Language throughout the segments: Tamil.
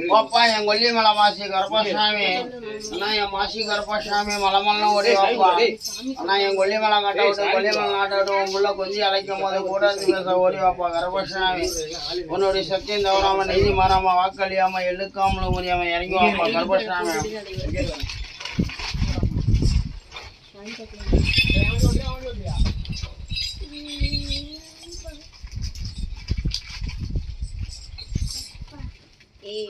Papa yang goli malah masih Garpasami, anak yang masih Garpasami malah ori papa, anak yang goli malah nggak tahu mula kunci alaikum warahmatullahi wabarakatuh ori papa Garpasami, ori Satyen orang mana ini mana wakal ya ma elukam lu muri ama yaringu papa Garpasami.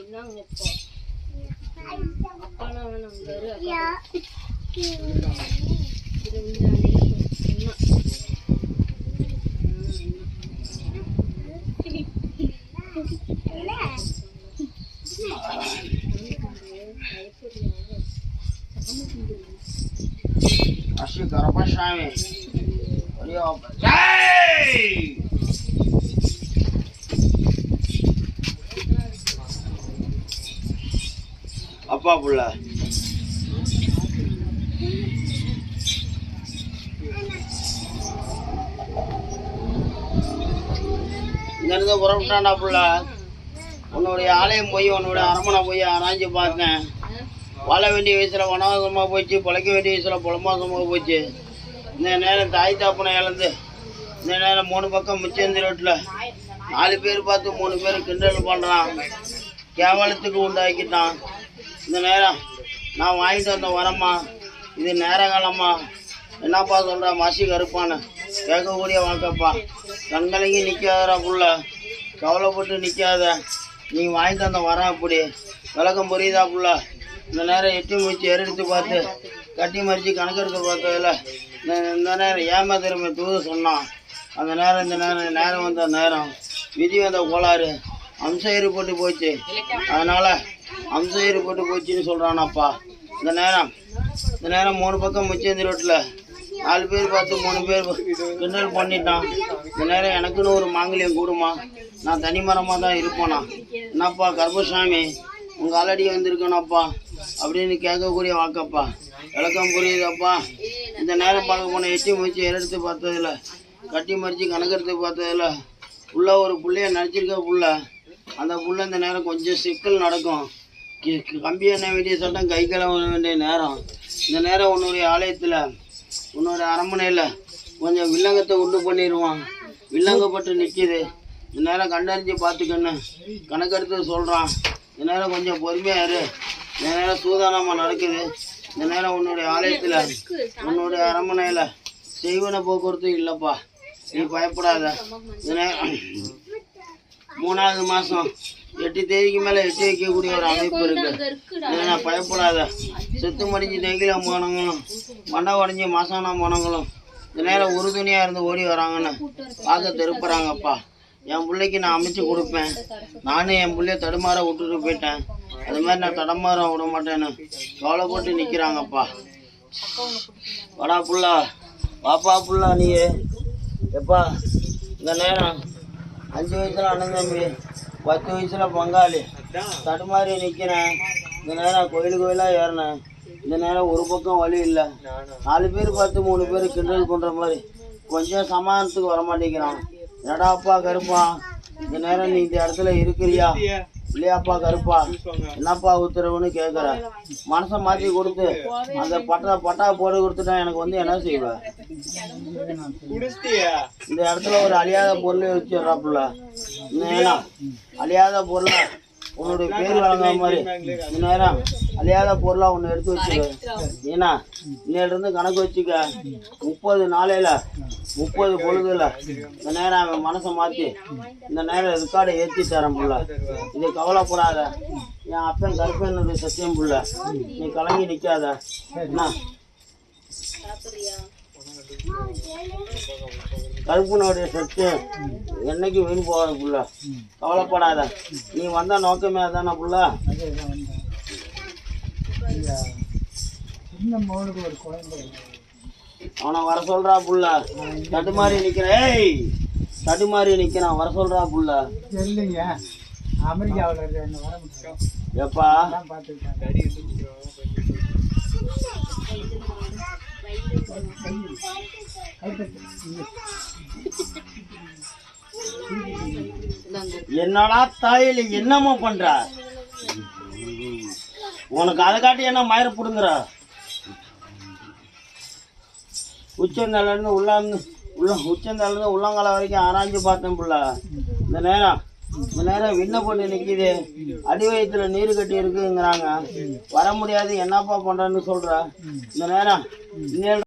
Nang ngepo. Apa nama gara? Ya. Asyik Garpasami. Ori papa. Hey! Apa pula? இங்கிருந்து புறப்பட்டாண்டா புள்ள. உன்னுடைய ஆலயம் போய் உன்னுடைய அரமனை போய் ஆராய்ச்சி பார்த்தேன். வாழ வேண்டிய வயசில் வனவாசமாக போச்சு, பிழைக்க வேண்டிய வயசில் புலமாசமாக போச்சு. இந்த நேரம் தாய் தாப்பனை இழந்து இந்த நேரம் 3 பக்கம் மிச்சந்தி ரோட்டில் 4 பேர் பார்த்து 3 பேர் கிண்டல் பண்ணுறான், கேவலத்துக்கு உண்டாக்கிட்டான். இந்த நேரம் நான் வாங்கிட்டு வந்த வரம்மா, இது நேர காலம்மா, என்னப்பா சொல்கிற மாசி கருப்பான்னு கேட்கக்கூடிய வாக்கப்பா. கண்கலங்கி நிற்காதரா புள்ள, கவலைப்பட்டு நிற்காத, நீ வாங்கிட்டு வந்த வரம் அப்படி விளக்கம் புரியுதா புள்ள. இந்த நேரம் எட்டி மூச்சு எடுத்து பார்த்து கட்டி மறித்து கணக்கெடுத்து பார்த்ததில்ல இந்த நேரம் ஏமாத்திரமை தூது சொன்னான். அந்த நேரம் இந்த நேரம் வந்த நேரம் விதி வந்த கோளாறு அம்சயிறு போட்டு போச்சு, அதனால் அம்சயிறு போட்டு போச்சுன்னு சொல்கிறானப்பா. இந்த நேரம் 3 பக்கம் முச்சேந்தி ரோட்டில் 4 பேர் பார்த்து 3 பேர் கிண்டல் பண்ணிட்டான். இந்த நேரம் எனக்குன்னு ஒரு மாங்கல்யம் கூடுமா, நான் தனி மரமாக தான் இருப்பேனா. என்னப்பா கர்ப்பசாமி, உங்கள் ஆலடி வந்திருக்கேனப்பா அப்படின்னு கேட்கக்கூடிய வாக்கப்பா. விளக்கம் புரியுதப்பா. இந்த நேரம் பார்க்க போன எட்டி மூச்சு எடுத்து பார்த்ததில்ல, கட்டி மறித்து கணக்கெடுத்து பார்த்ததில்ல, புள்ள ஒரு புள்ளைய நினச்சிருக்க புள்ள. அந்த புள்ள இந்த நேரம் கொஞ்சம் சிக்கல் நடக்கும், கம்பி எண்ண வேண்டிய சட்டம் கை கழுவ வேண்டிய நேரம். இந்த நேரம் உன்னுடைய ஆலயத்தில் உன்னோட அரண்மனையில் கொஞ்சம் வில்லங்கத்தை உண்டு பண்ணிடுவான், வில்லங்கப்பட்டு நிற்கிது. இந்த நேரம் கண்டறிஞ்சு பார்த்துக்கன்னு கணக்கெடுத்து சொல்கிறான். இந்த நேரம் கொஞ்சம் பொறுமையாக இரு, இந்த நேரம் சூதானமாக நடக்குது. இந்த நேரம் உன்னுடைய ஆலயத்தில் உன்னுடைய அரண்மனையில் செய்வன போக்குவரத்து இல்லைப்பா, நீ பயப்படாத. இந்த நேரம் 3வது மாதம் 8 தேதிக்கு மேலே எட்டி வைக்கக்கூடிய ஒரு அமைப்பு இருக்குது. ஏன்னா பயப்படாத. செத்து மடிஞ்சு நெகிழ போனவங்களும் மண்டை உடஞ்சி மாசானா போனவங்களும் இந்த நேரம் உறுதுணையாக இருந்து ஓடி வராங்கன்னு பார்க்க திருப்புறாங்கப்பா. என் பிள்ளைக்கு நான் அமைச்சு கொடுப்பேன், நானும் என் பிள்ளைய தடுமாற விட்டுட்டு போயிட்டேன், அது மாதிரி நான் தடமாற விட மாட்டேன்னு கவலைப்பட்டு நிற்கிறாங்கப்பா. வாடா புள்ளா, பாப்பா புள்ளா, நீ எப்பா இந்த நேரம் 5 வயசில் அண்ணன் தம்பி, 10 வயசில் பங்காளி, தடுமாறி நிற்கிறேன். இந்த நேரம் கோயிலாக ஏறினேன். இந்த நேரம் ஒரு பக்கம் வழி இல்லை, 4 பேர் பார்த்து 3 பேர் கிண்டல் பண்ணுற மாதிரி கொஞ்சம் சமாதானத்துக்கு வரமாட்டேங்கிறான். என்னடாப்பா கருப்பா, இந்த நேரம் நீ இந்த இடத்துல இருக்கிறியா இல்லையாப்பா கருப்பா, என்னப்பா உத்தரவுன்னு கேட்குற. மனசை மாற்றி கொடுத்து அந்த பட்டா போட்டு கொடுத்துட்டா எனக்கு வந்து என்ன செய்வேன். இந்த இடத்துல ஒரு அழியாத பொருளை வச்சிடறாப்புல. நேரம் அழியாத பொருளை உன்னுடைய பேர் வழங்குற மாதிரி இந்த நேரம் அழியாத பொருளாக ஒன்று எடுத்து வச்சுக்க. ஏன்னா இன்னிலிருந்து கணக்கு வச்சுக்க, 30 நாளையில் 30 பொழுதுல இந்த நேரம் அவன் மனசை மாற்றி இந்த நேரம் ரெக்கார்டை ஏற்றி தரேன் புள்ள. இது கவலைப்படாத, என் அப்பன் கருப்பனுடைய சத்தியம் புள்ள, நீ கலங்கி நிற்காத. என்ன கருப்பனுடைய சொத்து என்னைக்கு வீண் போகாது புள்ள. கவலைப்படாத. நீ வந்த நோக்கமே அதானே புள்ள. அவனை வர சொல்றா புள்ள. தடுமாறி நிக்கிறேன். ஏய் தடுமாறி நிக்கிறான். வர சொல்றா புள்ள. இல்லைங்க அமெரிக்காவில் என்ன வர முடியும் எப்பா என்னடா தாயில என்னம்மா பண்ற? உனக்கு அதை காட்டி என்ன மயிர புடுங்குற? உச்சந்தலேருந்து உச்சந்தலேருந்து உள்ளங்கால வரைக்கும் ஆராய்ஞ்சு பார்த்தேன் புள்ள. இந்த நேரம் விண்ண போட்டு நிக்குது. அடி வயிற்றுல நீர் கட்டி இருக்குங்கிறாங்க. வர முடியாது. என்னப்பா பண்றேன்னு சொல்ற? இந்த நேரம்